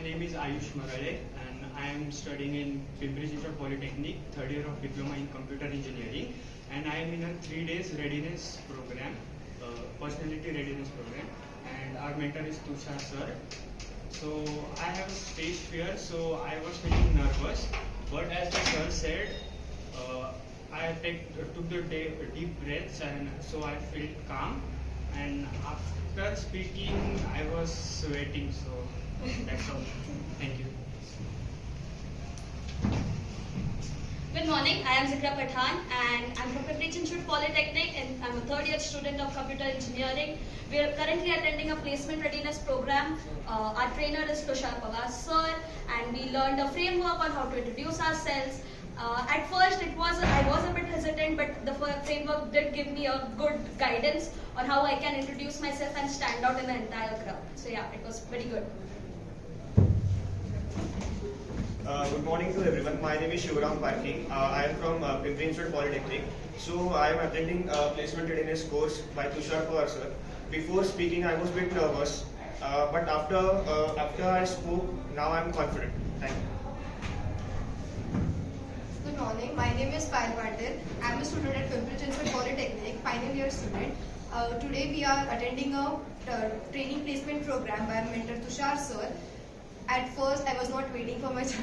my name is Ayush Marale and I am studying in Pimpri-Chinchwad Polytechnic, third year of Diploma in Computer Engineering, and I am in a 3 days readiness program, personality readiness program, and our mentor is Tushar sir. So I have stage fear, so I was feeling nervous, but as the sir said, I took the deep breaths and so I felt calm, and after speaking I was sweating, so that's all. Thank you. Good morning, I am Zikra Pathan and I'm from Pimpri-Chinchwad Polytechnic and I'm a third year student of computer engineering. We are currently attending a placement readiness program. Our trainer is Tushar Pawar sir, and we learned a framework on how to introduce ourselves. At first I was a bit hesitant, but the framework did give me a good guidance on how I can introduce myself and stand out in the entire crowd. So yeah, it was very good. Good morning to everyone. My name is Shivaram Parking. I am from Pimpri-Chinchwad Polytechnic. So I am attending a placement readiness course by Tushar Pawar sir. Before speaking, I was a bit nervous, but after I spoke, now I am confident. Thank you. Good morning. My name is Patil. I am a student at Pimpri-Chinchwad Polytechnic, final year student. Today we are attending a training placement program by our mentor Tushar sir. At first, I was not waiting for my chance